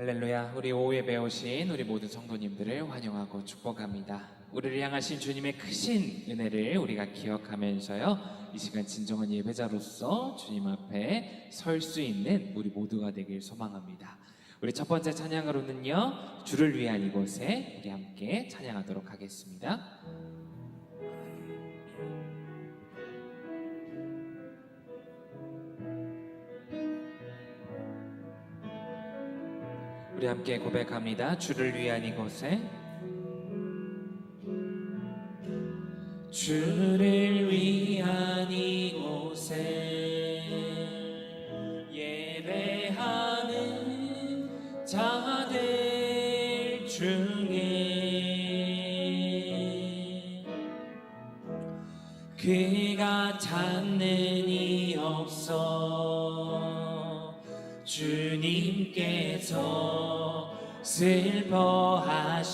할렐루야. 우리 오후에 오신 우리 모든 성도님들을 환영하고 축복합니다. 우리를 향하신 주님의 크신 은혜를 우리가 기억하면서요, 이 시간 진정한 예배자로서 주님 앞에 설 수 있는 우리 모두가 되길 소망합니다. 우리 첫 번째 찬양으로는요, 주를 위한 이곳에 우리 함께 찬양하도록 하겠습니다. 우리 함께 고백합니다. 주를 위한 이곳에, 주를 위한 이곳에 예배하는 자들 중에 그가 찾는 이 없어 주님께서 슬퍼하시네.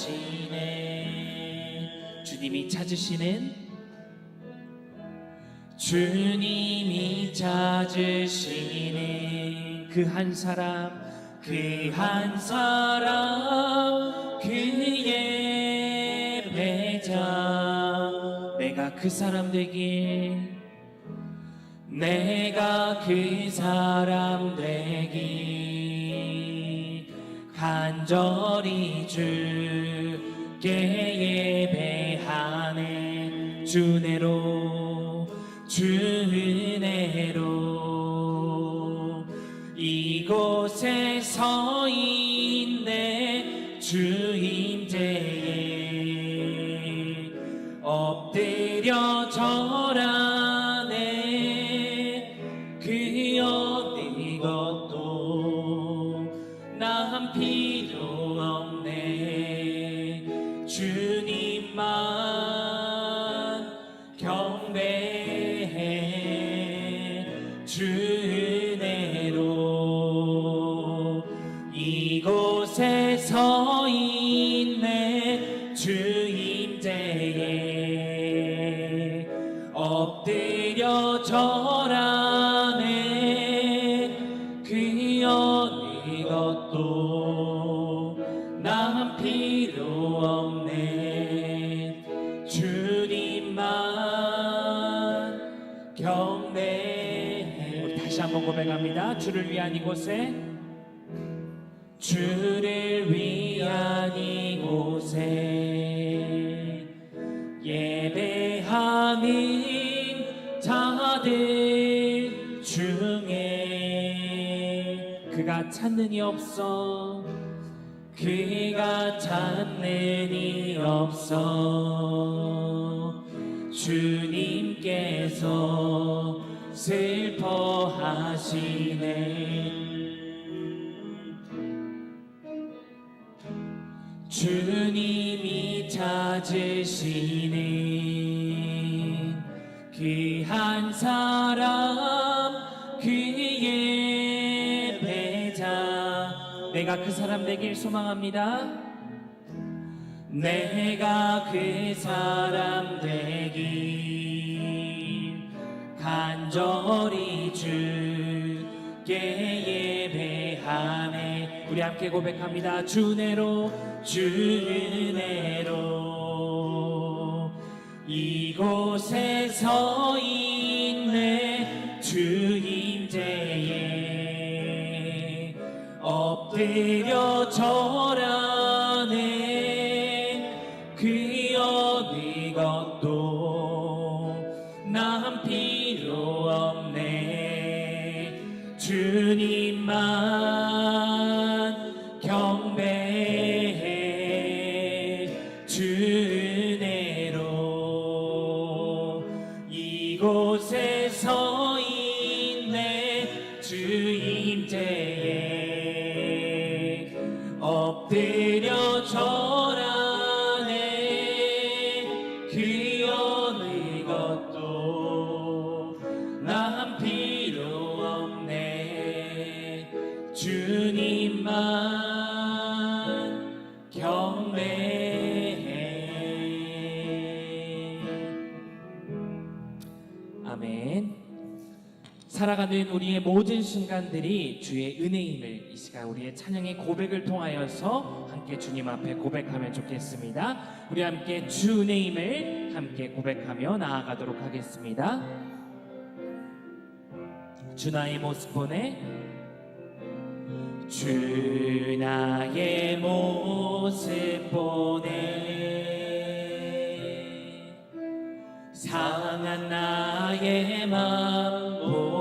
주님이 찾으시는, 주님이 찾으시는 그 한 사람, 그 한 사람, 그 예배자. 내가 그 사람 되길, 내가 그 사람 되길 간절히 주께 예배하네. 주 은혜로, 주 은혜로 이곳에 서 있네. 주 임재에 엎드려 절하네. 그 어디 것도 난 필요 없네. 주님만 경배해. 주 은혜로 이곳에 서 있네. 주 임재에 엎드려 절하네. 그 어디 것도 난 필요 없네. 주님만 경배해. 우리 다시 한번 고백합니다. 주를 위한 이곳에, 주를 위한 이곳에 예배하는 자들 중에 그가 찾는 이 없어, 그가 찾는 이 없어 주님께서 슬퍼하시네. 주님이 찾으시는 그 한 사람, 그 예배자. 내가 그 사람 되길 소망합니다. 내가 그 사람 되길 간절히 주께 예배하네. 우리 함께 고백합니다. 주 은혜로, 주 은혜로 이곳에 서 있네. 주 임재에 엎드려 절하네. 그 어디 것도 난 필요 없네. 주님만 경배해. 주 은혜로 이곳에 서 있네. 주 임재에 엎드려 절하네. 그 어느 것도 난 필요 없네. 주님만 경배해. 아멘. 살아가는 우리의 모든 순간들이 주의 은혜임을 이 시간 우리의 찬양의 고백을 통하여서 함께 주님 앞에 고백하면 좋겠습니다. 우리 함께 주 은혜임을 함께 고백하며 나아가도록 하겠습니다. 주 나의 모습 보내, 주 나의 모습 보내, 상한 나의 맘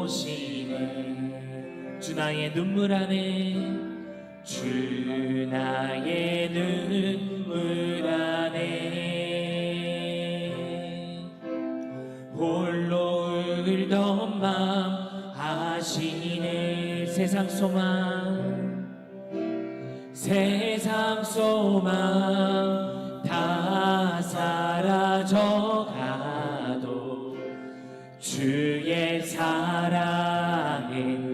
보시네. 주 나의 눈물 안에, 주 나의 눈물 안에 홀로 울던 맘 아시네. 세상 소망 다 사라져가도 주의 사랑은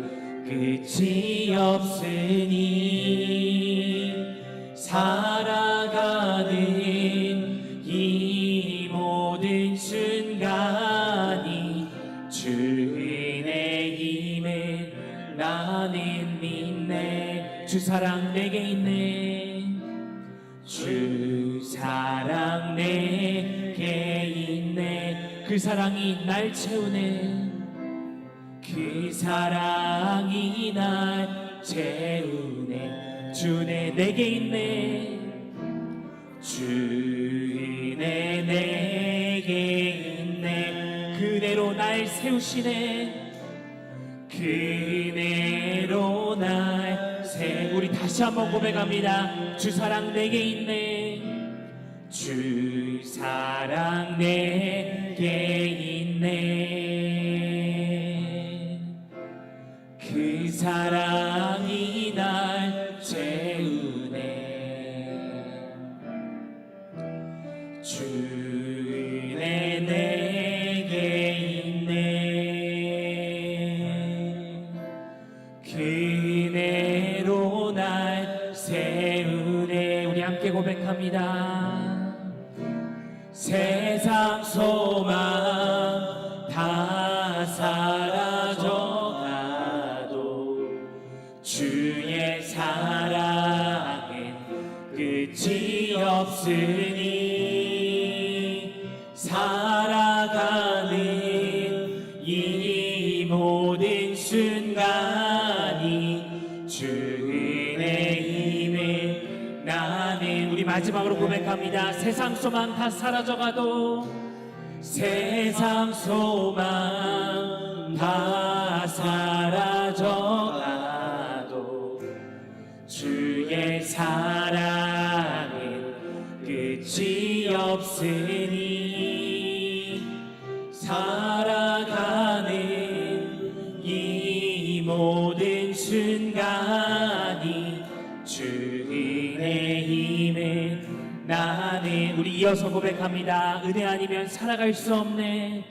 끝이 없으니 살아가는 이 모든 순간이 주 은혜임을 나는 믿네. 주 사랑 내게 있네. 주 사랑 내게 있네. 그 사랑이 날 채우네. 그 사랑이 날 채우네. 주 은혜 내게 있네. 주 은혜 내게 있네. 그대로 날 세우시네. 그대로 날 우리 다시 한번 고백합니다. 주 사랑 내게 있네. 주 사랑 내게 있네. 그 사랑이 날 채우네. 주 은혜 내게 있네. 그대로 날 세우네. 우리 함께 고백합니다. 세상 소망 다 사라져가도 주의 사랑은 끝이 없으니 살아가는 이 모든 순간이 주 은혜임을 나는 우리 마지막으로 고백합니다. 세상 소망 다 사라져가도 세상 소망 다 사라져가도 주의 사랑은 끝이 없으니 살아가는 이 모든 순간이 주 은혜임을 나는 우리 이어서 고백합니다. 은혜 아니면 살아갈 수 없네.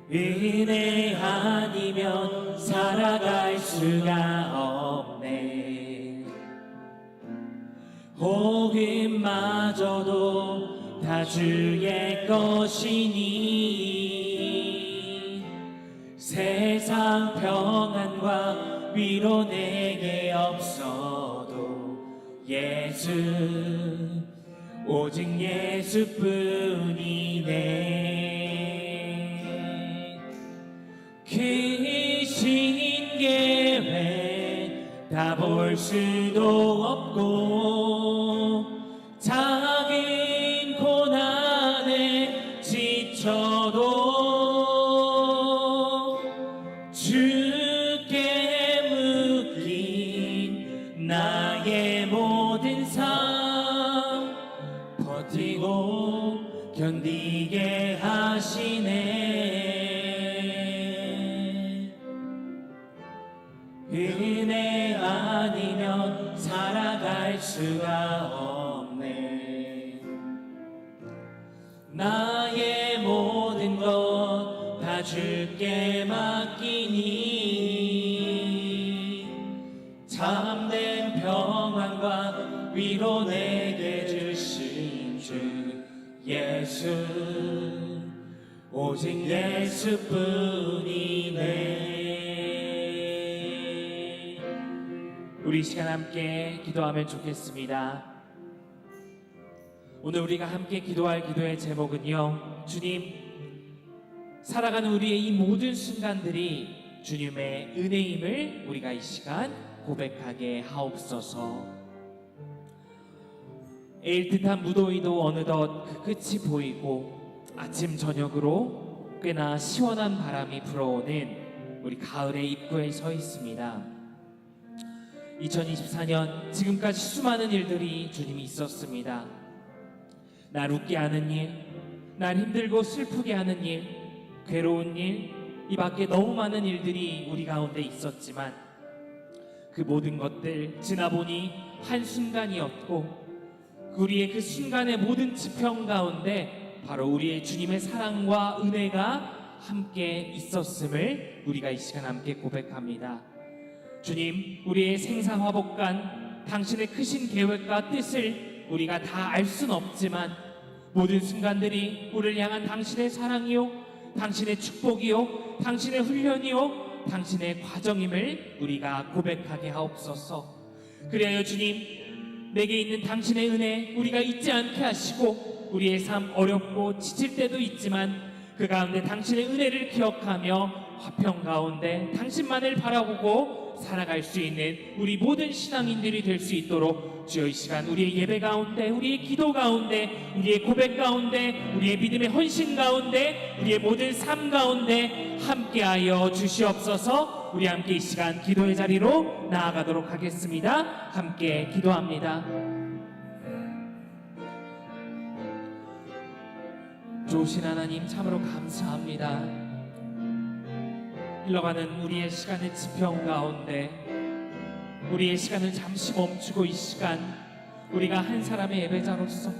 은혜 아니면 살아갈 수가 없네. 호흡마저도 다 주의 것이니 세상 평안과 위로 내게 없어도 예수 오직 예수뿐이네. 그 신계획 다 볼 수도 없고 작은 고난에 지쳐도 주께 묶인 나의 모든 삶 버티고 견디게 하시네. 은혜 아니면 살아갈 수가 없네. 나의 모든 것 다 주께 맡기니 참된 평안과 위로 내게 주신 주 예수 오직 예수뿐이네. 우리 이 시간 함께 기도하면 좋겠습니다. 오늘 우리가 함께 기도할 기도의 제목은요, 주님, 살아가는 우리의 이 모든 순간들이 주님의 은혜임을 우리가 이 시간 고백하게 하옵소서. 애일듯한 무더위도 어느덧 그 끝이 보이고 아침 저녁으로 꽤나 시원한 바람이 불어오는 우리 가을의 입구에 서 있습니다. 2024년 지금까지 수많은 일들이 주님이 있었습니다. 날 웃게 하는 일, 날 힘들고 슬프게 하는 일, 괴로운 일, 이 밖에 너무 많은 일들이 우리 가운데 있었지만 그 모든 것들 지나보니 한순간이었고 우리의 그 순간의 모든 지평 가운데 바로 우리의 주님의 사랑과 은혜가 함께 있었음을 우리가 이 시간 함께 고백합니다. 주님, 우리의 생사화복간 당신의 크신 계획과 뜻을 우리가 다 알 순 없지만 모든 순간들이 우리를 향한 당신의 사랑이요, 당신의 축복이요, 당신의 훈련이요, 당신의 과정임을 우리가 고백하게 하옵소서. 그리하여 주님, 내게 있는 당신의 은혜 우리가 잊지 않게 하시고 우리의 삶 어렵고 지칠 때도 있지만 그 가운데 당신의 은혜를 기억하며 화평 가운데 당신만을 바라보고 살아갈 수 있는 우리 모든 신앙인들이 될 수 있도록 주여 이 시간 우리의 예배 가운데, 우리의 기도 가운데, 우리의 고백 가운데, 우리의 믿음의 헌신 가운데, 우리의 모든 삶 가운데 함께하여 주시옵소서. 우리 함께 이 시간 기도의 자리로 나아가도록 하겠습니다. 함께 기도합니다. 좋으신 하나님 참으로 감사합니다. 흘러가는 우리의 시간의 지평 가운데 우리의 시간을 잠시 멈추고 이 시간 우리가 한 사람의 예배자로서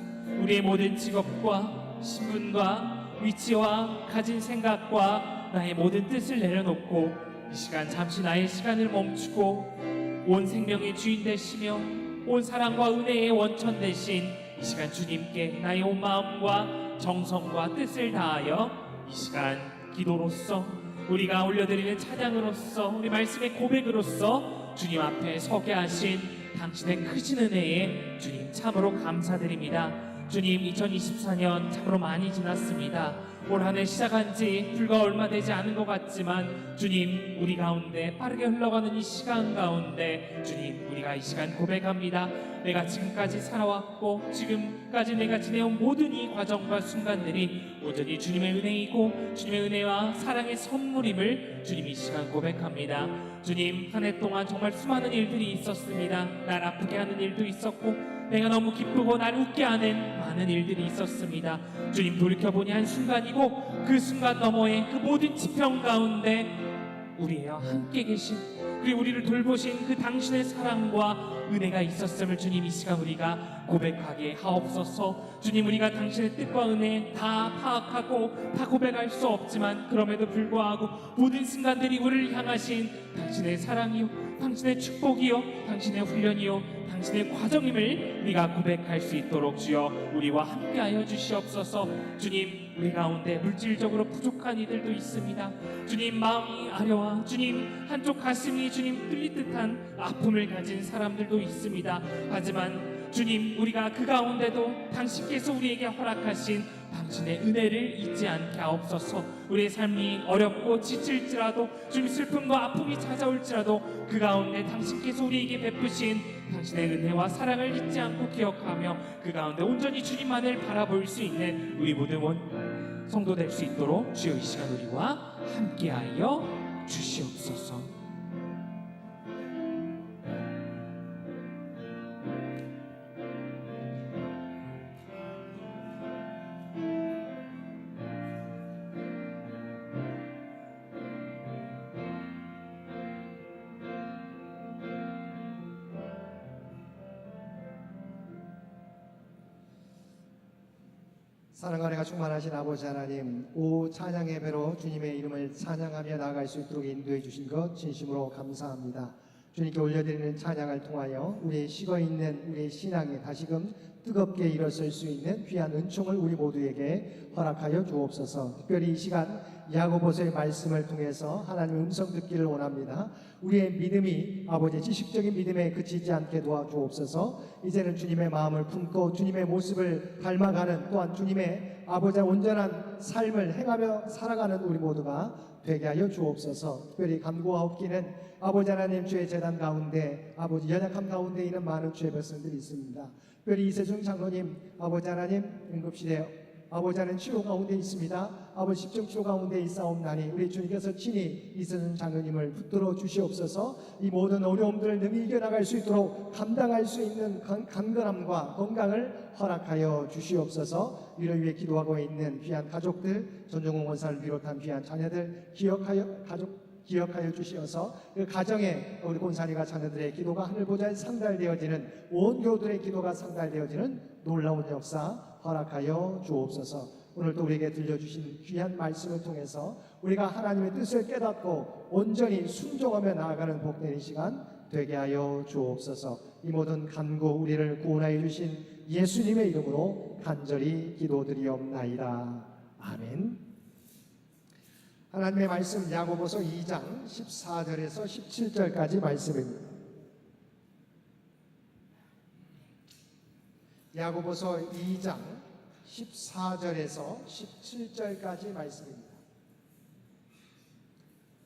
우리의 모든 직업과 신분과 위치와 가진 생각과 나의 모든 뜻을 내려놓고 이 시간 잠시 나의 시간을 멈추고 온 생명의 주인 되시며 온 사랑과 은혜의 원천 되신 이 시간 주님께 나의 온 마음과 정성과 뜻을 다하여 이 시간 기도로서 우리가 올려드리는 찬양으로서 우리 말씀의 고백으로서 주님 앞에 서게 하신 당신의 크신 은혜에 주님 참으로 감사드립니다. 주님, 2024년 참으로 많이 지났습니다. 올 한 해 시작한 지 불과 얼마 되지 않은 것 같지만 주님, 우리 가운데 빠르게 흘러가는 이 시간 가운데 주님, 우리가 이 시간 고백합니다. 내가 지금까지 살아왔고 지금까지 내가 지내온 모든 이 과정과 순간들이 온전히 주님의 은혜이고 주님의 은혜와 사랑의 선물임을 주님 이 시간 고백합니다. 주님, 한 해 동안 정말 수많은 일들이 있었습니다. 날 아프게 하는 일도 있었고 내가 너무 기쁘고 날 웃게 하는 많은 일들이 있었습니다. 주님, 돌이켜보니 한순간이고 그 순간 너머의 그 모든 지평 가운데 우리와 함께 계신 그리고 우리를 돌보신 그 당신의 사랑과 은혜가 있었음을 주님 이 시간 우리가 고백하게 하옵소서. 주님, 우리가 당신의 뜻과 은혜 다 파악하고 다 고백할 수 없지만 그럼에도 불구하고 모든 순간들이 우리를 향하신 당신의 사랑이요, 당신의 축복이요, 당신의 훈련이요, 당신의 과정임을 우리가 고백할 수 있도록 주여 우리와 함께하여 주시옵소서. 주님, 우리 가운데 물질적으로 부족한 이들도 있습니다. 주님, 마음이 아려와 주님 한쪽 가슴이 주님 뚫릴 듯한 아픔을 가진 사람들도 있습니다. 하지만 주님, 우리가 그 가운데도 당신께서 우리에게 허락하신 당신의 은혜를 잊지 않게 하옵소서. 우리의 삶이 어렵고 지칠지라도 주님 슬픔과 아픔이 찾아올지라도 그 가운데 당신께서 우리에게 베푸신 당신의 은혜와 사랑을 잊지 않고 기억하며 그 가운데 온전히 주님만을 바라볼 수 있는 우리 모든 성도 될 수 있도록 주여 이 시간 우리와 함께하여 주시옵소서. 사랑과 은혜가 충만하신 아버지 하나님, 오 찬양 예배로 주님의 이름을 찬양하며 나아갈 수 있도록 인도해 주신 것 진심으로 감사합니다. 주님께 올려드리는 찬양을 통하여 우리의 식어있는 우리의 신앙이 다시금 뜨겁게 일어설 수 있는 귀한 은총을 우리 모두에게 허락하여 주옵소서. 특별히 이 시간 야고보서의 말씀을 통해서 하나님의 음성 듣기를 원합니다. 우리의 믿음이 아버지 지식적인 믿음에 그치지 않게 도와주옵소서. 이제는 주님의 마음을 품고 주님의 모습을 닮아가는, 또한 주님의 아버지의 온전한 삶을 행하며 살아가는 우리 모두가 되게 하여 주옵소서. 특별히 간구하옵기는 아버지 하나님, 주의 재단 가운데 아버지 연약함 가운데 있는 많은 주의 백성들이 있습니다. 특별히 이세중 장로님, 아버지 하나님 응급실에 아버지 하나님 치료 가운데 있습니다. 아버지 집중치료 가운데 있사옵나니 우리 주님께서 친히 이세중 장로님을 붙들어 주시옵소서. 이 모든 어려움들을 능히 이겨나갈 수 있도록 감당할 수 있는 강건함과 건강을 허락하여 주시옵소서. 이를 위해 기도하고 있는 귀한 가족들, 전종훈 원사를 비롯한 귀한 자녀들 기억하여 주시어서 그 가정에 우리 권사님과 자녀들의 기도가 하늘 보좌에 상달되어지는, 온 교우들의 기도가 상달되어지는 놀라운 역사 허락하여 주옵소서. 오늘 또 우리에게 들려주신 귀한 말씀을 통해서 우리가 하나님의 뜻을 깨닫고 온전히 순종하며 나아가는 복된 이 시간 되게 하여 주옵소서. 이 모든 간구 우리를 구원하여 주신 예수님의 이름으로 간절히 기도드리옵나이다. 아멘. 하나님의 말씀 야고보서 2장 14절에서 17절까지 말씀입니다. 야고보서 2장 14절에서 17절까지 말씀입니다.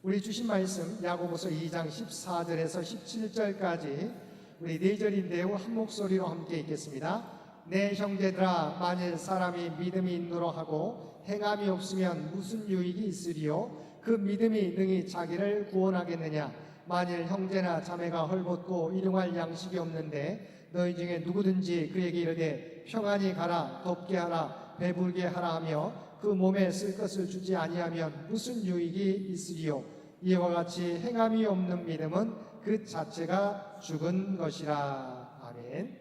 우리 주신 말씀 야고보서 2장 14절에서 17절까지 우리 4절인데요, 한 목소리로 함께 읽겠습니다. 내 형제들아, 만일 사람이 믿음이 있노라 하고 행함이 없으면 무슨 유익이 있으리요? 그 믿음이 능히 자기를 구원하겠느냐? 만일 형제나 자매가 헐벗고 일용할 양식이 없는데 너희 중에 누구든지 그에게 이르되 평안히 가라, 덥게 하라, 배불게 하라 하며 그 몸에 쓸 것을 주지 아니하면 무슨 유익이 있으리요? 이와 같이 행함이 없는 믿음은 그 자체가 죽은 것이라. 아멘.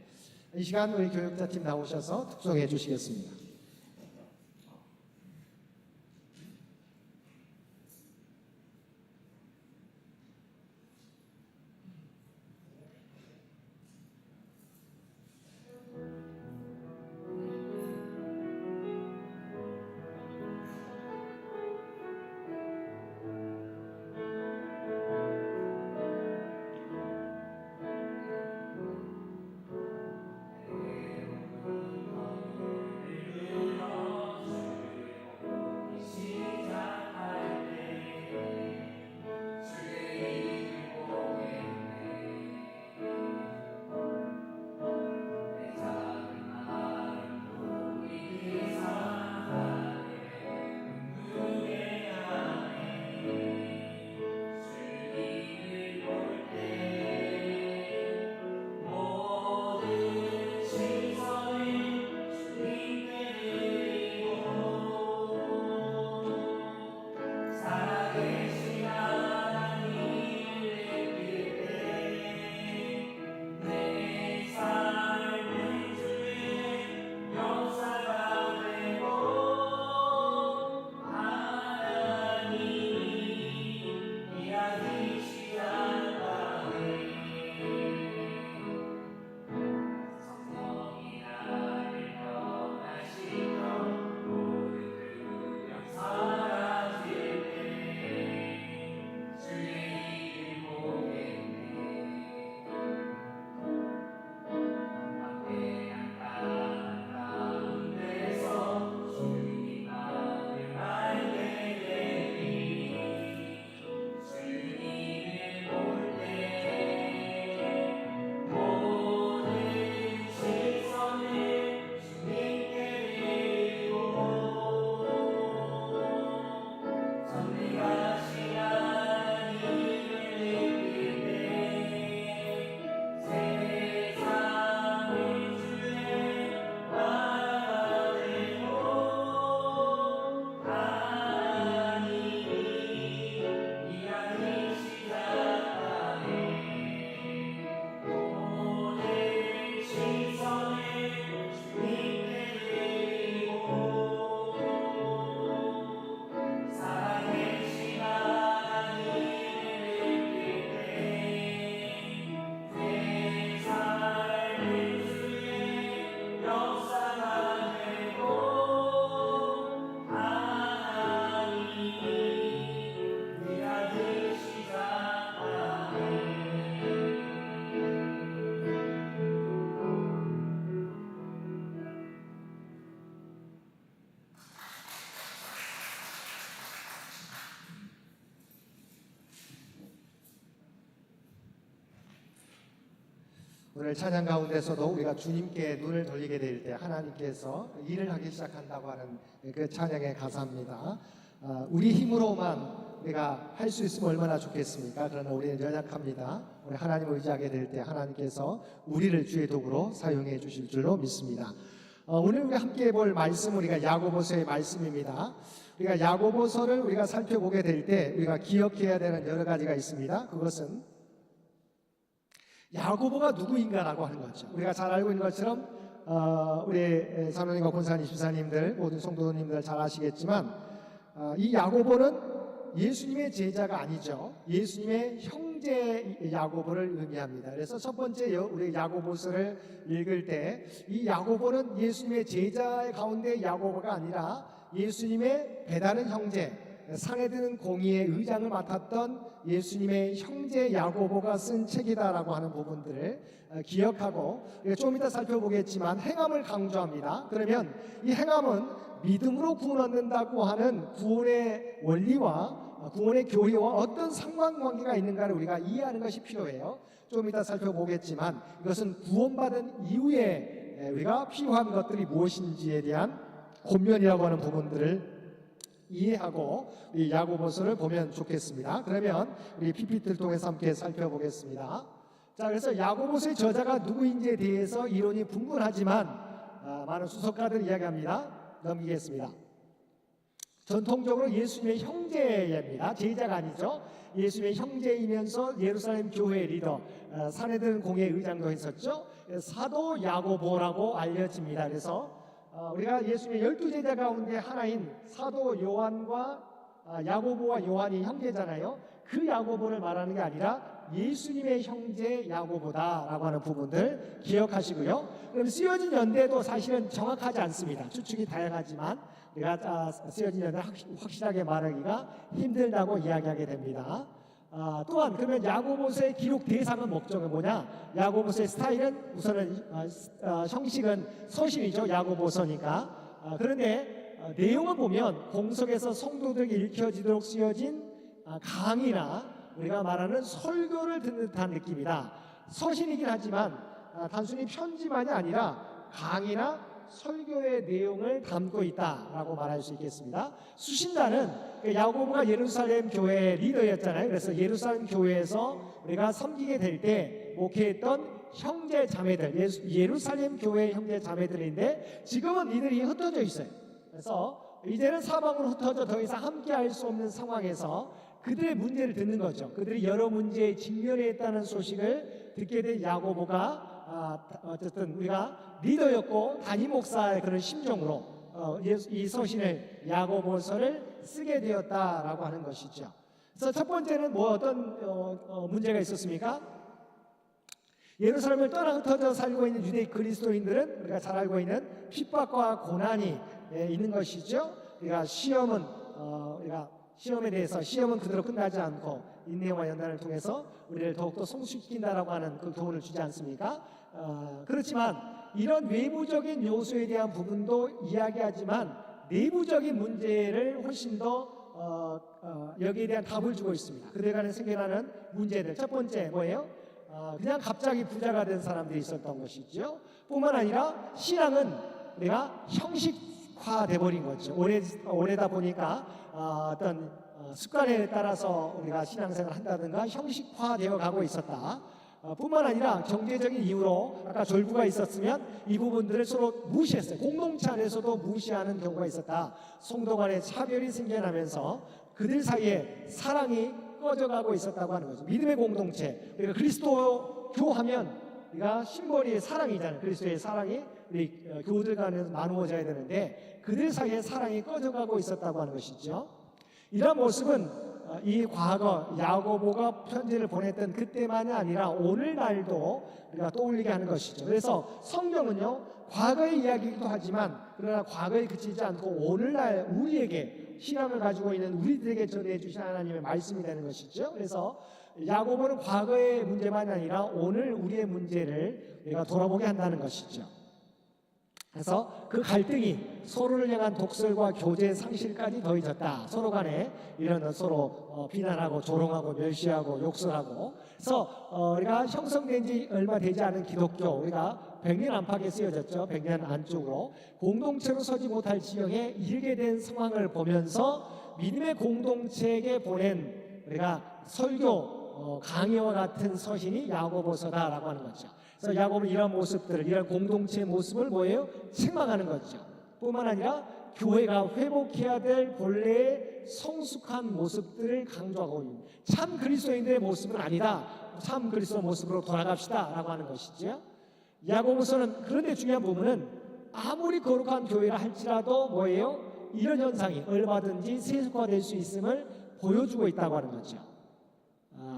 이 시간 우리 교육자팀 나오셔서 특송해 주시겠습니다. 오늘 찬양 가운데서도 우리가 주님께 눈을 돌리게 될 때 하나님께서 일을 하기 시작한다고 하는 그 찬양의 가사입니다. 우리 힘으로만 우리가 할 수 있으면 얼마나 좋겠습니까? 그러나 우리는 연약합니다. 우리 하나님을 의지하게 될 때 하나님께서 우리를 주의 도구로 사용해 주실 줄로 믿습니다. 오늘 우리가 함께 볼 말씀, 우리가 야고보서의 말씀입니다. 우리가 야고보서를 우리가 살펴보게 될 때 우리가 기억해야 되는 여러 가지가 있습니다. 그것은 야고보가 누구인가라고 하는 거죠. 우리가 잘 알고 있는 것처럼 우리 사모님과 권사님, 집사님들, 모든 성도님들 잘 아시겠지만 이 야고보는 예수님의 제자가 아니죠. 예수님의 형제 야고보를 의미합니다. 그래서 첫 번째 우리 야고보서를 읽을 때 이 야고보는 예수님의 제자 가운데 야고보가 아니라 예수님의 배다른 형제, 상에 드는 공의의 의장을 맡았던 예수님의 형제 야고보가 쓴 책이다라고 하는 부분들을 기억하고 좀 이따 살펴보겠지만 행함을 강조합니다. 그러면 이 행함은 믿음으로 구원 얻는다고 하는 구원의 원리와 구원의 교리와 어떤 상관관계가 있는가를 우리가 이해하는 것이 필요해요. 좀 이따 살펴보겠지만 이것은 구원받은 이후에 우리가 필요한 것들이 무엇인지에 대한 권면이라고 하는 부분들을 이해하고 이 야고보서를 보면 좋겠습니다. 그러면 우리 PPT를 통해서 함께 살펴보겠습니다. 자, 그래서 야고보서의 저자가 누구인지에 대해서 이론이 분분하지만 많은 수석가들이 이야기합니다. 넘기겠습니다. 전통적으로 예수님의 형제입니다. 제자가 아니죠. 예수님의 형제이면서 예루살렘 교회 리더, 산헤드린 공회의 의장도 했었죠. 사도 야고보라고 알려집니다. 그래서 우리가 예수님의 12제자 가운데 하나인 사도 요한과 야고보와 요한이 형제잖아요. 그 야고보를 말하는 게 아니라 예수님의 형제 야고보다라고 하는 부분들 기억하시고요. 그럼 쓰여진 연대도 사실은 정확하지 않습니다. 추측이 다양하지만 우리가 쓰여진 연대 확실하게 말하기가 힘들다고 이야기하게 됩니다. 또한 그러면 야고보서의 기록 대상은 목적은 뭐냐? 야고보서의 스타일은 우선은 형식은 서신이죠. 야고보서니까. 그런데 내용을 보면 공석에서 성도들에게 읽혀지도록 쓰여진 강의나 우리가 말하는 설교를 듣는 듯한 느낌이다. 서신이긴 하지만 단순히 편지만이 아니라 강의나 설교의 내용을 담고 있다라고 말할 수 있겠습니다. 수신자는 야고보가 예루살렘 교회 리더였잖아요. 그래서 예루살렘 교회에서 우리가 섬기게 될 때 목회했던 형제 자매들, 예루살렘 교회 형제 자매들인데 지금은 이들이 흩어져 있어요. 그래서 이제는 사방으로 흩어져 더 이상 함께할 수 없는 상황에서 그들의 문제를 듣는 거죠. 그들이 여러 문제에 직면했다는 소식을 듣게 된 야고보가 어쨌든 우리가 리더였고 담임 목사의 그런 심정으로 이 서신을 야고보서를 쓰게 되었다라고 하는 것이죠. 그래서 첫 번째는 뭐 어떤 문제가 있었습니까? 예루살렘을 떠나 흩어져 살고 있는 유대 그리스도인들은 우리가 잘 알고 있는 핍박과 고난이 있는 것이죠. 우리가 시험은 우리가 시험에 대해서 시험은 그대로 끝나지 않고 인내와 연단을 통해서 우리를 더욱더 성숙시킨다라고 하는 그 교훈을 주지 않습니까? 그렇지만 이런 외부적인 요소에 대한 부분도 이야기하지만 내부적인 문제를 훨씬 더 여기에 대한 답을 주고 있습니다. 그들에 관해 생겨나는 문제들. 첫 번째 뭐예요? 그냥 갑자기 부자가 된 사람들이 있었던 것이죠. 뿐만 아니라 신앙은 우리가 형식화돼 버린 거죠. 오래다 보니까 어떤 습관에 따라서 우리가 신앙생활을 한다든가 형식화되어 가고 있었다. 뿐만 아니라 경제적인 이유로 아까 졸부가 있었으면 이 부분들을 서로 무시했어요. 공동체 안에서도 무시하는 경우가 있었다. 성도 간의 차별이 생겨나면서 그들 사이에 사랑이 꺼져가고 있었다고 하는 거죠. 믿음의 공동체, 우리가 그리스도교 하면 우리가 심벌이 사랑이잖아요. 그리스도의 사랑이 우리 교우들 간에서 나누어져야 되는데 그들 사이에 사랑이 꺼져가고 있었다고 하는 것이죠. 이런 모습은 이 과거 야고보가 편지를 보냈던 그때만이 아니라 오늘날도 우리가 떠올리게 하는 것이죠. 그래서 성경은요 과거의 이야기이기도 하지만 그러나 과거에 그치지 않고 오늘날 우리에게 신앙을 가지고 있는 우리들에게 전해주신 하나님의 말씀이 되는 것이죠. 그래서 야고보는 과거의 문제만이 아니라 오늘 우리의 문제를 우리가 돌아보게 한다는 것이죠. 그래서 그 갈등이 서로를 향한 독설과 교제 상실까지 더해졌다. 서로 간에 이런 서로 비난하고 조롱하고 멸시하고 욕설하고. 그래서 우리가 형성된 지 얼마 되지 않은 기독교, 우리가 100년 안팎에 쓰여졌죠. 100년 안쪽으로 공동체로 서지 못할 지경에 이르게 된 상황을 보면서 믿음의 공동체에게 보낸 우리가 설교 강의와 같은 서신이 야고보서다라고 하는 거죠. 그래서 야고보는 이런 모습들을, 이런 공동체의 모습을 뭐예요? 책망하는 거죠. 뿐만 아니라 교회가 회복해야 될 본래의 성숙한 모습들을 강조하고 있는, 참 그리스도인들의 모습은 아니다. 참 그리스도 모습으로 돌아갑시다라고 하는 것이죠. 야고보서는 그런데 중요한 부분은 아무리 거룩한 교회라 할지라도 뭐예요? 이런 현상이 얼마든지 세속화될 수 있음을 보여주고 있다고 하는 거죠.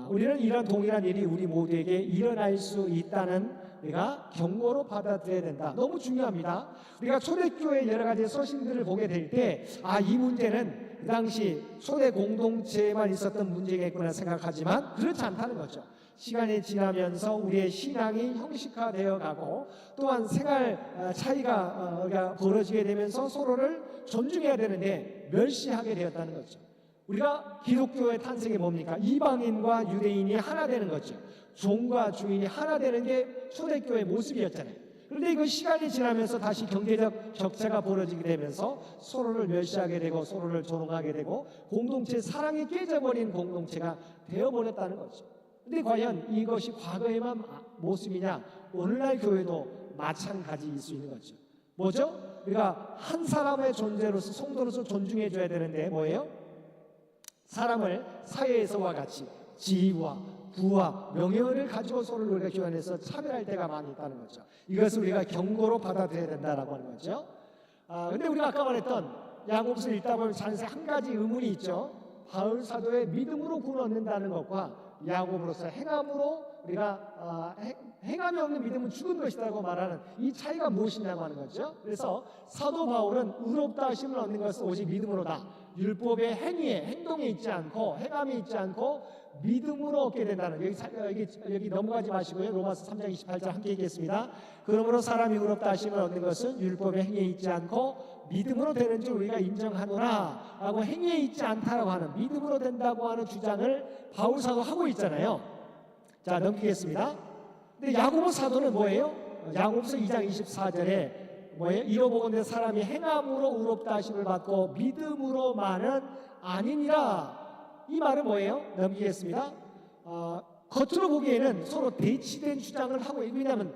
우리는 이런 동일한 일이 우리 모두에게 일어날 수 있다는 우리가 경고로 받아들여야 된다. 너무 중요합니다. 우리가 초대교회 여러 가지 서신들을 보게 될 때 이 문제는 그 당시 초대 공동체에만 있었던 문제겠구나 생각하지만 그렇지 않다는 거죠. 시간이 지나면서 우리의 신앙이 형식화되어 가고 또한 생활 차이가 벌어지게 되면서 서로를 존중해야 되는데 멸시하게 되었다는 거죠. 우리가 기독교의 탄생이 뭡니까? 이방인과 유대인이 하나 되는 거죠. 종과 주인이 하나 되는 게 초대교회의 모습이었잖아요. 그런데 이거 시간이 지나면서 다시 경제적 격차가 벌어지게 되면서 서로를 멸시하게 되고 서로를 조롱하게 되고 공동체 사랑이 깨져버린 공동체가 되어버렸다는 거죠. 근데 과연 이것이 과거에만 모습이냐? 오늘날 교회도 마찬가지일 수 있는 거죠. 뭐죠? 우리가 한 사람의 존재로서 성도로서 존중해 줘야 되는데 뭐예요? 사람을 사회에서와 같이 지위와 부와 명예를 가지고 서로를 우리가 교환해서 차별할 때가 많이 있다는 거죠. 이것을 우리가 경고로 받아들여야 된다라고 하는 거죠. 근데 우리가 아까 말했던 야고보서 읽다 보면 자연스레 한 가지 의문이 있죠. 바울 사도의 믿음으로 구원 얻는다는 것과 야고보로서 행함으로 우리가 행함이 없는 믿음은 죽은 것이라고 말하는 이 차이가 무엇이냐고 하는 거죠. 그래서 사도 바울은 의롭다 하심을 얻는 것은 오직 믿음으로다. 율법의 행위에 행동에 있지 않고 행함이 있지 않고 믿음으로 얻게 된다는, 여기 넘어가지 마시고요. 로마서 3장 28절 함께 읽겠습니다. 그러므로 사람이 의롭다 하심을 얻는 것은 율법의 행위에 있지 않고 믿음으로 되는 줄 우리가 인정하노라 라고, 행위에 있지 않다라고 하는, 믿음으로 된다고 하는 주장을 바울 사도 하고 있잖아요. 자, 넘기겠습니다. 근데 야고보 사도는 뭐예요? 야고보서 2장 24절에 뭐예요? 이로보건대 사람이 행함으로 의롭다 하심을 받고 믿음으로만은 아니니라. 이 말은 뭐예요? 넘기겠습니다. 겉으로 보기에는 서로 대치된 주장을 하고, 왜냐하면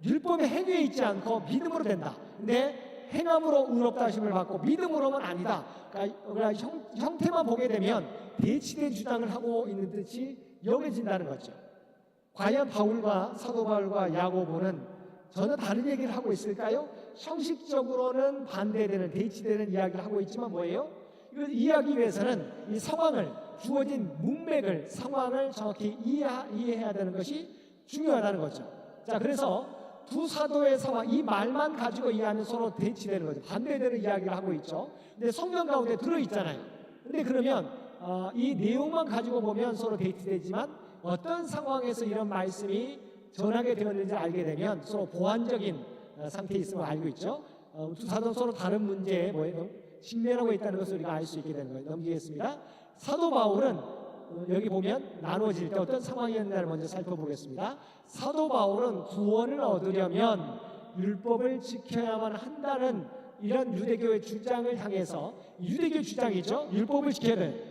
율법의 행위에 있지 않고 믿음으로 된다. 근데 행함으로 의롭다 하심을 받고 믿음으로만 아니다. 그러니까 형태만 보게 되면 대치된 주장을 하고 있는 듯이 여겨진다는 거죠. 과연 바울과 사도 바울과 야고보는 전혀 다른 얘기를 하고 있을까요? 형식적으로는 반대되는, 대치되는 이야기를 하고 있지만 뭐예요? 이걸 이해하기 위해서는 이 상황을, 주어진 문맥을, 상황을 정확히 이해해야 되는 것이 중요하다는 거죠. 자, 그래서 두 사도의 상황, 이 말만 가지고 이해하면 서로 대치되는 거죠. 반대되는 이야기를 하고 있죠. 근데 성경 가운데 들어있잖아요. 근데 그러면 이 내용만 가지고 보면 서로 대치되지만 어떤 상황에서 이런 말씀이 전하게 되었는지 알게 되면 서로 보완적인 상태에 있음을 알고 있죠. 두 사도는 서로 다른 문제에 직면하고 있다는 것을 우리가 알 수 있게 되는 거예요. 넘기겠습니다. 사도 바울은 여기 보면 나누어질 때 어떤 상황이었나를 먼저 살펴보겠습니다. 사도 바울은 구원을 얻으려면 율법을 지켜야만 한다는 이런 유대교의 주장을 향해서, 유대교의 주장이죠. 율법을 지켜야 돼.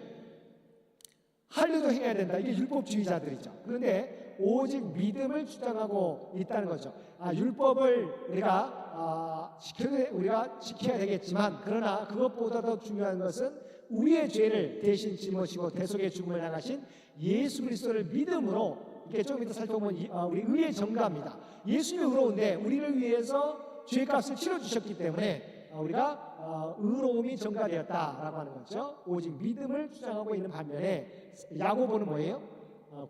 할 일도 행해야 된다. 이게 율법주의자들이죠. 그런데 오직 믿음을 주장하고 있다는 거죠. 율법을 우리가 지켜야 되겠지만, 그러나 그것보다 더 중요한 것은 우리의 죄를 대신 짊어지고 대속의 죽음을 당하신 예수 그리스도를 믿음으로, 이렇게 좀 이따 살펴보면 우리 의의 정가입니다. 예수님이 의로운데 우리를 위해서 죄값을 치러주셨기 때문에 우리가 의로움이 정가되었다라고 하는 거죠. 오직 믿음을 주장하고 있는 반면에 야고보는 뭐예요?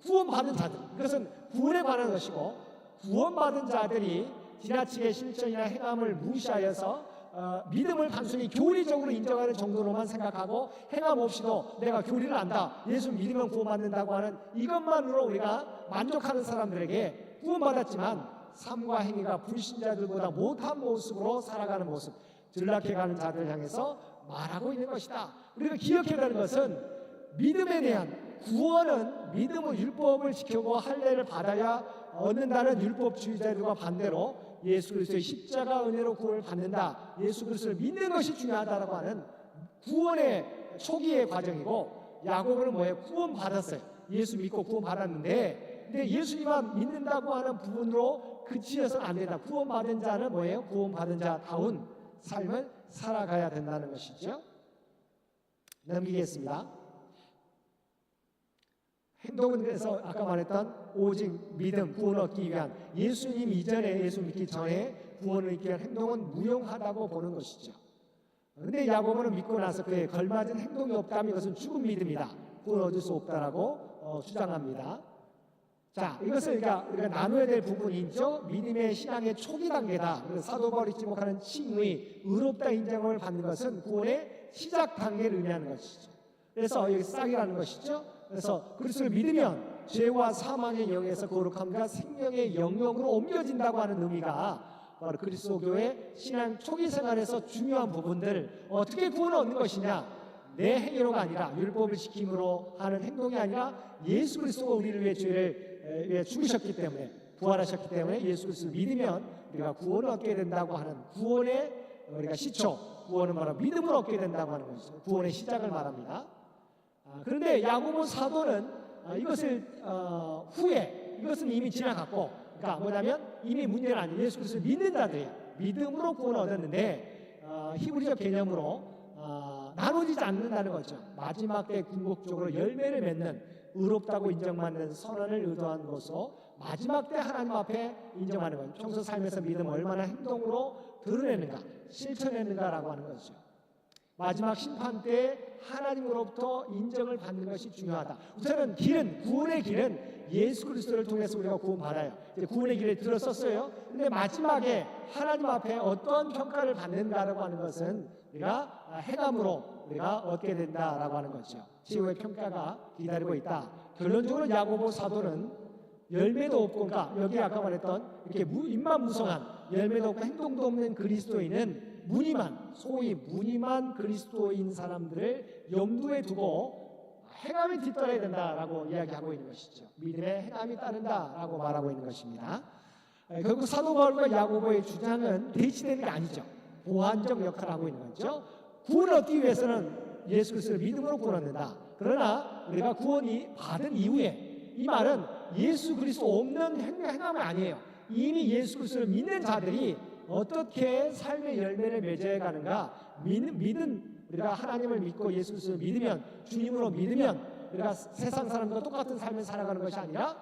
구원받은 자들, 이것은 구원에 관한 것이고, 구원받은 자들이 지나치게 실천이나 행함을 무시하여서 믿음을 단순히 교리적으로 인정하는 정도로만 생각하고 행함 없이도 내가 교리를 안다, 예수 믿으면 구원받는다고 하는 이것만으로 우리가 만족하는 사람들에게 구원받았지만 삶과 행위가 불신자들보다 못한 모습으로 살아가는 모습, 전락해가는 자들을 향해서 말하고 있는 것이다. 우리가 기억해야 하는 것은 믿음에 대한 구원은 믿음의 율법을 지키고 할례를 받아야 얻는다는 율법주의자들과 반대로 예수 그리스도의 십자가 은혜로 구원을 받는다, 예수 그리스도를 믿는 것이 중요하다라고 하는 구원의 초기의 과정이고, 야고보는 뭐예요? 구원 받았어요. 예수 믿고 구원 받았는데, 근데 예수님만 믿는다고 하는 부분으로 그치어서는 안 된다. 구원 받은 자는 뭐예요? 구원 받은 자다운 삶을 살아가야 된다는 것이죠. 넘기겠습니다. 행동은 그래서 아까 말했던 오직 믿음, 구원 얻기 위한, 예수님 이전에, 예수 믿기 전에 구원을 얻기 위한 행동은 무용하다고 보는 것이죠. 그런데 야고보는 믿고 나서 그에 걸맞은 행동이 없다면 이것은 죽은 믿음이다, 구원 얻을 수 없다라고 주장합니다. 자, 이것을 우리가 나눠야 될 부분이 있죠. 믿음의 신앙의 초기 단계다. 그래서 사도 바울이 지목하는 칭의, 의롭다 인정을 받는 것은 구원의 시작 단계를 의미하는 것이죠. 그래서 여기 싹이라는 것이죠. 그래서 그리스도를 믿으면 죄와 사망의 영에서 거룩함과 생명의 영역으로 옮겨진다고 하는 의미가 바로 그리스도교의 신앙 초기 생활에서 중요한 부분들, 어떻게 구원을 얻는 것이냐, 내 행위로가 아니라 율법을 지킴으로 하는 행동이 아니라 예수 그리스도가 우리를 위해 죄를 위해 죽으셨기 때문에, 부활하셨기 때문에 예수 그리스도를 믿으면 우리가 구원을 얻게 된다고 하는 구원의 우리가 시초, 구원은 바로 믿음을 얻게 된다고 하는 것이죠. 구원의 시작을 말합니다. 그런데 야고보 사도는 이것을 후에, 이것은 이미 지나갔고, 그러니까 뭐냐면 이미 문제는 아니에요. 예수 그리스도를 믿는 자들이에요. 믿음으로 구원을 얻었는데 히브리적 개념으로 나눠지지 않는다는 거죠. 마지막 때 궁극적으로 열매를 맺는, 의롭다고 인정받는 선언을 의도한 것으로 마지막 때 하나님 앞에 인정하는 거예요. 평소 삶에서 믿음을 얼마나 행동으로 드러내는가, 실천했는가라고 하는 것이죠. 마지막 심판 때 하나님으로부터 인정을 받는 것이 중요하다. 우선은 길은, 구원의 길은 예수 그리스도를 통해서 우리가 구원받아요. 이제 구원의 길에 들어섰어요. 근데 마지막에 하나님 앞에 어떤 평가를 받는가라고 하는 것은 우리가 행함으로 우리가 얻게 된다라고 하는 거죠. 최후의 평가가 기다리고 있다. 결론적으로 야고보 사도는 열매도 없고, 그러니까 여기 아까 말했던 이렇게 입만 무성한, 열매도 없고 행동도 없는 그리스도인은 무늬만, 소위 무늬만 그리스도인 사람들을 염두에 두고 행함이 뒤따라야 된다라고 이야기하고 있는 것이죠. 믿음에 행함이 따른다라고 말하고 있는 것입니다. 결국 사도 바울과 야고보의 주장은 대치되는 게 아니죠. 보완적 역할을 하고 있는 거죠. 구원을 얻기 위해서는 예수 그리스도를 믿음으로 구원 얻는다. 그러나 우리가 구원이 받은 이후에, 이 말은 예수 그리스도 없는 행함이 아니에요. 이미 예수 그리스도를 믿는 자들이 어떻게 삶의 열매를 맺어야 가는가, 우리가 하나님을 믿고 예수 그리스도를 믿으면, 주님으로 믿으면 우리가 세상 사람들과 똑같은 삶을 살아가는 것이 아니라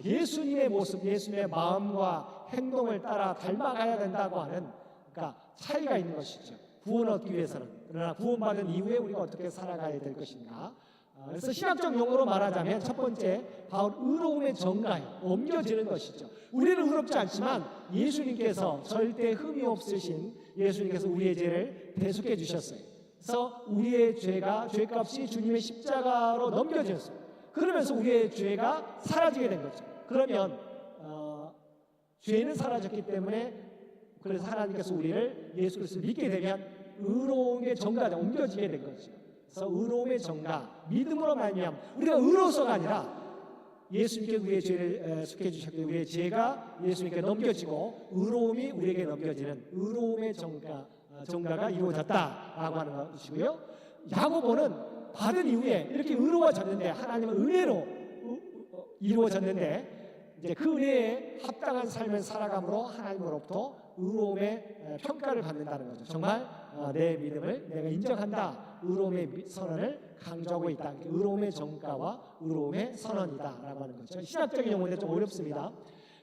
예수님의 모습, 예수님의 마음과 행동을 따라 닮아가야 된다고 하는, 그러니까 차이가 있는 것이죠. 구원 얻기 위해서는. 그러나 구원받은 이후에 우리가 어떻게 살아가야 될 것인가. 그래서 신학적 용어로 말하자면 첫 번째, 바울 의로움의 정가에 옮겨지는 것이죠. 우리는 의롭지 않지만 예수님께서 절대 흠이 없으신 예수님께서 우리의 죄를 대속해 주셨어요. 그래서 우리의 죄값이 주님의 십자가로 넘겨졌어요. 그러면서 우리의 죄가 사라지게 된 거죠. 그러면 죄는 사라졌기 때문에, 그래서 하나님께서 우리를 예수 그리스도를 믿게 되면 의로움의 정가에 옮겨지게 된 거죠. 그래서 의로움의 정가, 믿음으로 말미암아 우리가 의로워서가 아니라 예수님께 우리의 죄를 속해 주셨기, 우리의 죄가 예수님께 넘겨지고 의로움이 우리에게 넘겨지는 의로움의 정가가 이루어졌다라고 하는 것이고요. 야고보는 받은 이후에 이렇게 의로워졌는데, 하나님의 은혜로 이루어졌는데, 이제 그 은혜에 합당한 삶을 살아감으로 하나님으로부터 의로움의 평가를 받는다는 거죠. 정말 내 믿음을 내가 인정한다, 의로움의 선언을 강조하고 있다. 의로움의 정가와 의로움의 선언이다라고 하는 거죠. 신학적인 용어인데 좀 어렵습니다.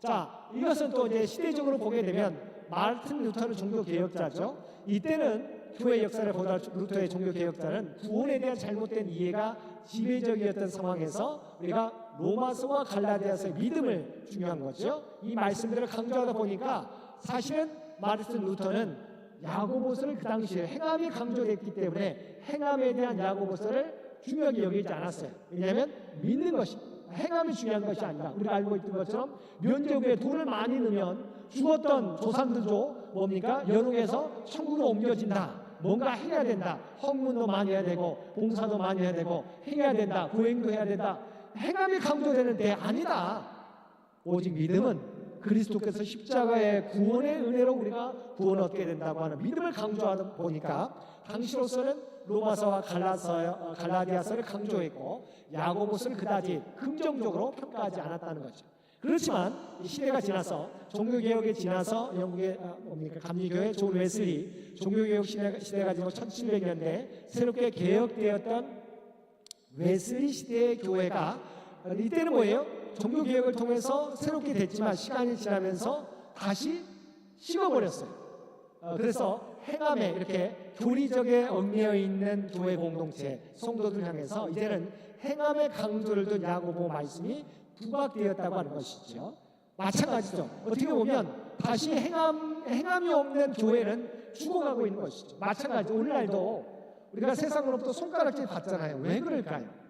자, 이것은 또 이제 시대적으로 보게 되면 마르틴 루터는 종교 개혁자죠. 이때는 교회 역사를 보다 루터의 종교 개혁자는 구원에 대한 잘못된 이해가 지배적이었던 상황에서 우리가 로마서와 갈라디아서의 믿음을 중요한 거죠. 이 말씀들을 강조하다 보니까 사실은 마르틴 루터는 야고보서를 그 당시에 행함이 강조됐기 때문에 행함에 대한 야고보서를 중요하게 여기지 않았어요. 왜냐하면 믿는 것이, 행함이 중요한 것이 아니라, 우리가 알고 있던 것처럼 면죄부에 돈을 많이 넣으면 죽었던 조상들도 뭡니까? 연옥에서 천국으로 옮겨진다. 뭔가 해야 된다. 헌문도 많이 해야 되고 봉사도 많이 해야 되고 행해야 된다. 구행도 해야 된다. 행함이 강조되는데 아니다. 오직 믿음은 그리스도께서 십자가의 구원의 은혜로 우리가 구원을 얻게 된다고 하는 믿음을 강조하다 보니까 당시로서는 로마서와 갈라디아서를 강조했고 야고보서를 그다지 긍정적으로 평가하지 않았다는 거죠. 그렇지만 이 시대가 지나서 종교개혁이 지나서 영국의 감리교회 존 웨슬리 종교개혁 시대가 지나서 1700년대 새롭게 개혁되었던 웨슬리 시대의 교회가 이때는 뭐예요? 종교개혁을 통해서 새롭게 됐지만 시간이 지나면서 다시 식어버렸어요. 그래서 행함에 이렇게 교리적에 얽매여 있는 교회 공동체 성도들 향해서 이제는 행함의 강조를 둔 야고보 말씀이 부각되었다고 하는 것이죠. 마찬가지죠. 어떻게 보면 다시 행함이 없는 교회는 죽어가고 있는 것이죠. 마찬가지 오늘날도 우리가 세상으로부터 손가락질 받잖아요. 왜 그럴까요?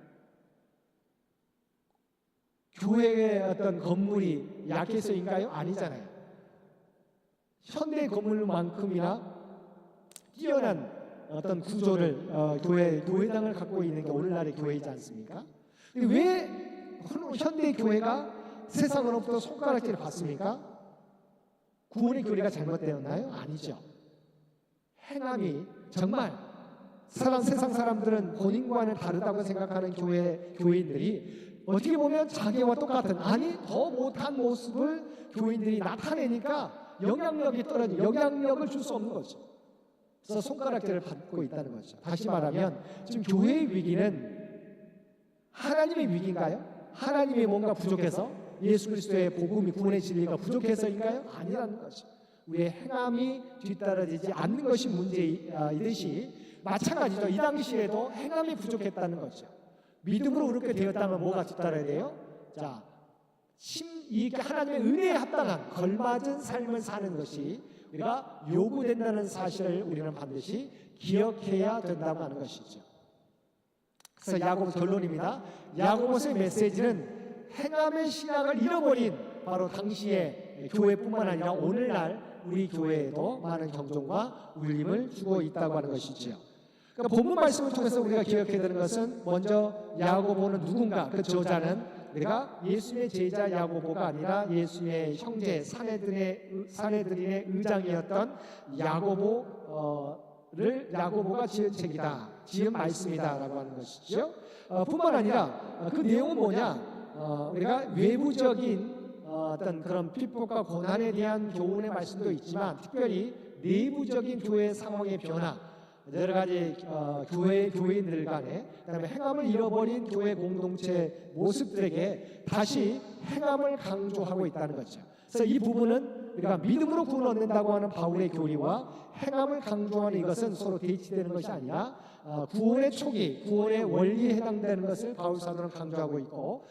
교회의 어떤 건물이 약해서인가요? 아니잖아요. 현대 건물만큼이나 뛰어난 어떤 구조를 교회당을 갖고 있는 게 오늘날의 교회이지 않습니까? 왜 현대 교회가 세상으로부터 손가락질을 받습니까? 구원의 교리가 잘못되었나요? 아니죠. 행함이 정말 세상 사람들은 본인과는 다르다고 생각하는 교인들이 어떻게 보면 자기와 똑같은 아니 더 못한 모습을 교인들이 나타내니까 영향력이 떨어지고 영향력을 줄 수 없는 거죠. 그래서 손가락질을 받고 있다는 거죠. 다시 말하면 지금 교회의 위기는 하나님의 위기인가요? 하나님의 뭔가 부족해서 예수 그리스도의 복음이 구원의 진리가 부족해서인가요? 아니라는 거죠. 우리의 행함이 뒤따라지지 않는 것이 문제이듯이 마찬가지죠. 이 당시에도 행함이 부족했다는 거죠. 믿음으로 그렇게 되었다면 뭐가 뒤따라야 돼요? 자, 이 하나님의 은혜에 합당한 걸맞은 삶을 사는 것이 우리가 요구된다는 사실을 우리는 반드시 기억해야 된다고 하는 것이죠. 그래서 야고보 결론입니다. 야고보서의 메시지는 행함의 신앙을 잃어버린 바로 당시의 교회뿐만 아니라 오늘날 우리 교회에도 많은 경종과 울림을 주고 있다고 하는 것이죠. 그러니까 본문 말씀을 통해서 우리가 기억해야 되는 것은 먼저 야고보는 누군가, 그 저자는 우리가 예수님의 제자 야고보가 아니라 예수님의 형제 사내들인의 의장이었던 야고보가 지은 책이다, 지은 말씀이다라고 하는 것이죠. 뿐만 아니라 그 내용은 뭐냐? 우리가 외부적인 어떤 그런 핍박과 고난에 대한 교훈의 말씀도 있지만 특별히 내부적인 교회 상황의 변화, 여러 가지 교인들 간에 그다음에 행함을 잃어버린 교회 공동체 모습들에게 다시 행함을 강조하고 있다는 거죠. 그래서 이 부분은 우리가 믿음으로 구원 얻는다고 하는 바울의 교리와 행함을 강조하는 이것은 서로 대치되는 것이 아니라 구원의 초기, 구원의 원리에 해당되는 것을 바울 사도는 강조하고 있고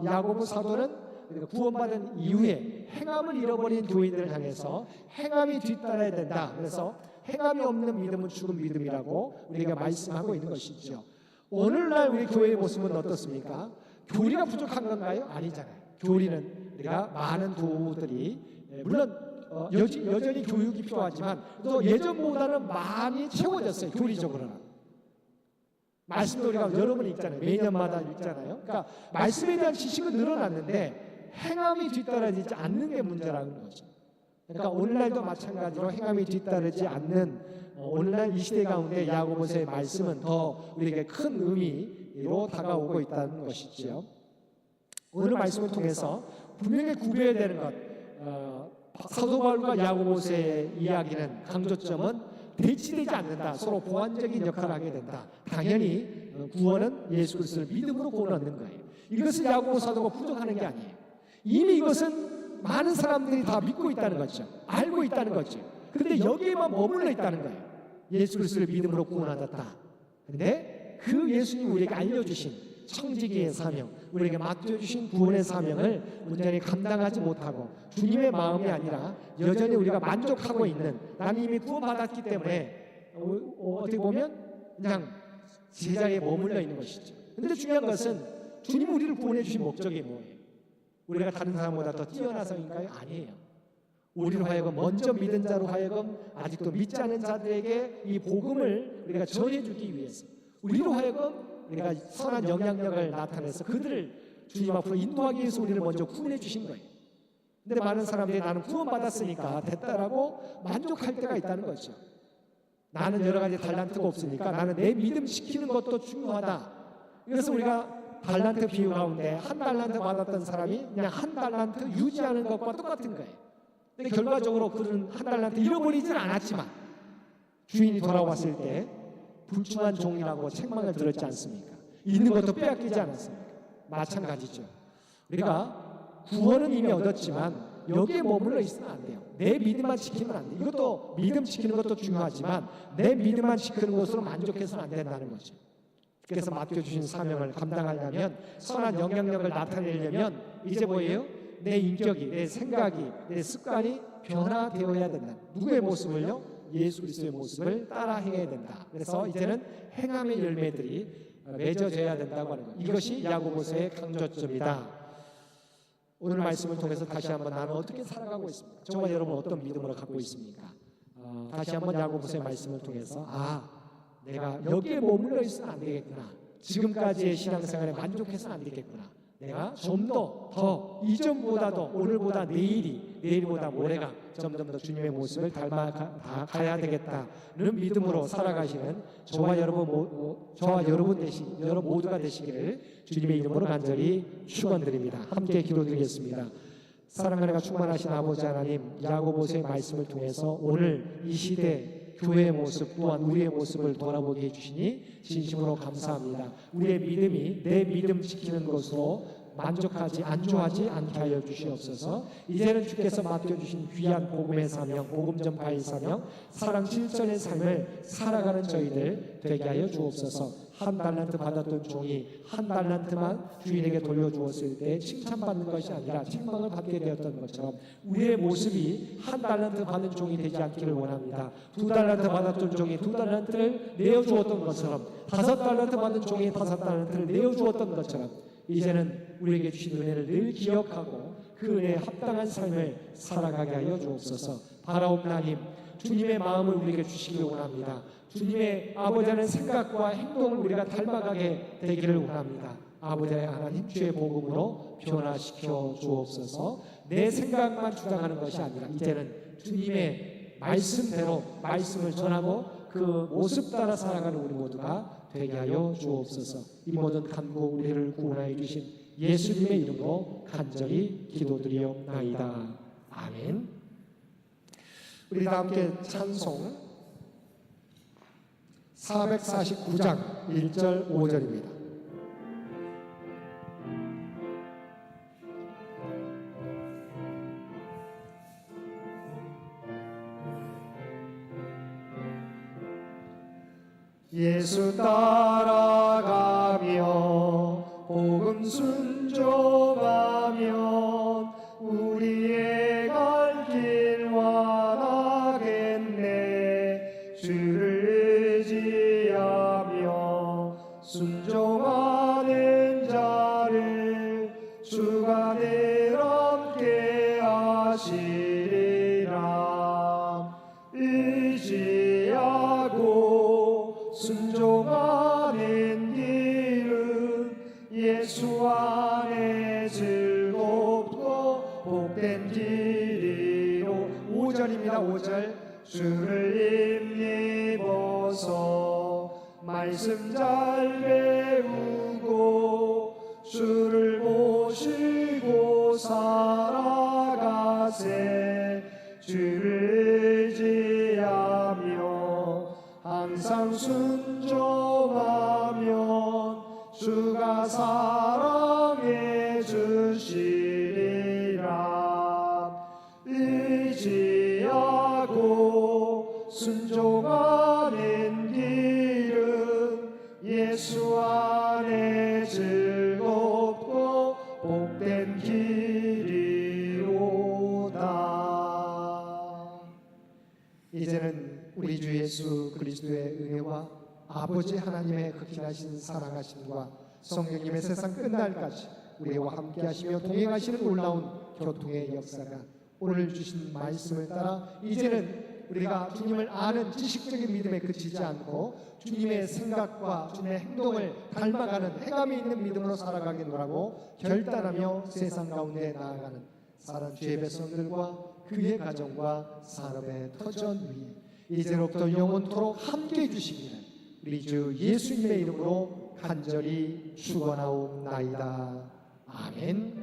야고보 사도는 구원받은 이후에 행함을 잃어버린 교인들을 향해서 행함이 뒤따라야 된다. 그래서 행함이 없는 믿음은 죽은 믿음이라고 우리가 말씀하고 있는 것이죠. 오늘날 우리 교회의 모습은 어떻습니까? 교리가 부족한 건가요? 아니잖아요. 교리는 우리가 많은 도우들이 물론 여전히 교육이 필요하지만 또 예전보다는 많이 채워졌어요. 교리적으로는. 말씀도 우리가 여러 번 읽잖아요. 매년마다 읽잖아요. 그러니까 말씀에 대한 지식은 늘어났는데 행함이 뒤따라지지 않는 게 문제라는 거죠. 그러니까 오늘날도 마찬가지로 행함이 뒤따르지 않는 오늘날 이 시대 가운데 야고보서의 말씀은 더 우리에게 큰 의미로 다가오고 있다는 것이지요. 오늘 말씀을 통해서 분명히 구별해야 되는 것, 사도 바울과 야고보서의 이야기는 강조점은 대치되지 않는다. 서로 보완적인 역할을 하게 된다. 당연히 구원은 예수 그리스도를 믿음으로 구원 얻는 거예요. 이것을 야고보 사도가 부족하는 게 아니에요. 이미 이것은 많은 사람들이 다 믿고 있다는 거죠. 알고 있다는 거죠. 그런데 여기에만 머물러 있다는 거예요. 예수 그리스도를 믿음으로 구원하셨다. 그런데 그 예수님 우리에게 알려주신 청지기의 사명, 우리에게 맡겨주신 구원의 사명을 온전히 감당하지 못하고 주님의 마음이 아니라 여전히 우리가 만족하고 있는, 나는 이미 구원받았기 때문에 어떻게 보면 그냥 제자리에 머물러 있는 것이죠. 그런데 중요한 것은 주님이 우리를 구원해 주신 목적이 뭐예요? 우리가 다른 사람보다 더 뛰어나서인가요? 아니에요. 우리로 하여금 먼저 믿은 자로 하여금 아직도 믿지 않은 자들에게 이 복음을 우리가 전해주기 위해서 우리로 하여금 우리가 선한 영향력을 나타내서 그들을 주님 앞으로 인도하기 위해서 우리를 먼저 구원해 주신 거예요. 근데 많은 사람들이 나는 구원받았으니까 됐다라고 만족할 때가 있다는 거죠. 나는 여러 가지 달란트가 없으니까 나는 내 믿음 지키는 것도 중요하다. 그래서 우리가 달란트 비유 가운데 한 달란트 받았던 사람이 그냥 한 달란트 유지하는 것과 똑같은 거예요. 근데 결과적으로 그들은 한 달란트 잃어버리진 않았지만 주인이 돌아왔을 때 불충한 종이라고 책망을 들었지 않습니까? 있는 것도 빼앗기지 않았습니까? 마찬가지죠. 우리가 구원은 이미 얻었지만 여기에 머물러 있으면 안 돼요. 내 믿음만 지키면 안 돼요. 이것도 믿음 지키는 것도 중요하지만 내 믿음만 지키는 것으로 만족해서는 안 된다는 거죠. 그래서 맡겨주신 사명을 감당하려면 선한 영향력을 나타내려면 이제 뭐예요? 내 인격이, 내 생각이, 내 습관이 변화되어야 된다. 누구의 모습을요? 예수 그리스도의 모습을 따라 행해야 된다. 그래서 이제는 행함의 열매들이 맺어져야 된다고 하는 것. 이것이 야고보서의 강조점이다. 오늘 말씀을 통해서 다시 한번 나는 어떻게 살아가고 있습니까? 저와 여러분 어떤 믿음으로 갖고 있습니까? 다시 한번 야고보서의 말씀을 통해서 내가 여기에 머물러 있으면 안 되겠구나. 지금까지의 신앙생활에 만족해서는 안 되겠구나. 내가 좀 더 이전보다도 오늘보다 내일보다 모레가 점점 더 주님의 모습을 닮아가야 되겠다는 믿음으로 살아가시는 저와 여러분 모두가 되시기를 주님의 이름으로 간절히 축원드립니다. 함께 기도드리겠습니다. 사랑하는 충만하신 아버지 하나님, 야고보서의 말씀을 통해서 오늘 이 시대 교회의 모습 또한 우리의 모습을 돌아보게 해주시니 진심으로 감사합니다. 우리의 믿음이 내 믿음 지키는 것으로 안주하지 않게 하여 주시옵소서. 이제는 주께서 맡겨주신 귀한 복음의 사명, 복음 전파의 사명, 사랑 실천의 삶을 살아가는 저희들 되게 하여 주옵소서. 한 달란트 받았던 종이 한 달란트만 주인에게 돌려주었을 때 칭찬받는 것이 아니라 책망을 받게 되었던 것처럼 우리의 모습이 한 달란트 받은 종이 되지 않기를 원합니다. 두 달란트 받았던 종이 두 달란트를 내어주었던 것처럼, 다섯 달란트 받은 종이 다섯 달란트를 내어주었던 것처럼 이제는 우리에게 주신 은혜를 늘 기억하고 그 은혜에 합당한 삶을 살아가게 하여 주옵소서. 바라옵나님, 주님의 마음을 우리에게 주시길 원합니다. 주님의 아버지의 생각과 행동을 우리가 닮아가게 되기를 원합니다. 아버지 하나님, 주의 복음으로 변화시켜 주옵소서. 내 생각만 주장하는 것이 아니라 이제는 주님의 말씀대로 말씀을 전하고 그 모습 따라 살아가는 우리 모두가 되게 하여 주옵소서. 이 모든 간구 우리를 구원하여 주신 예수님의 이름으로 간절히 기도드리옵나이다. 아멘. 우리 다 함께 찬송 449장 1절 5절입니다. 예수 따라가며 복음 순종하면 우리의 갈 길 완하겠네. 주를 의지하며 순종하는 자를 주가 늘 함께 하시리라. 의지하고 순종하는 길은 예수 안에 즐겁고 복된 길이로. 5절입니다. 5절. 주를 힘입어서 말씀 잘 배우고 주를 모시고 살아가세. 주를 의지하며 항상 순종하면 주가 사랑해 주시리라. 의지하고 순종하는 길은 예수 안에 즐겁고 복된 길이로다. 이제는 우리 주 예수 그리스도의 은혜와 아버지 하나님의 극진하신 사랑하심과 성령님의 세상 끝날까지 우리와 함께 하시며 동행하시는 놀라운 교통의 역사가 오늘 주신 말씀을 따라 이제는 우리가 주님을 아는 지식적인 믿음에 그치지 않고 주님의 생각과 주님의 행동을 닮아가는 해감이 있는 믿음으로 살아가기를 원하고 결단하며 세상 가운데 나아가는 사랑 주의 백성들과 그의 가정과 산업의 터전 위에 이제로부터 영원토록 함께 해주시기를 우리 주 예수님의 이름으로 간절히 축원하옵나이다. 아멘.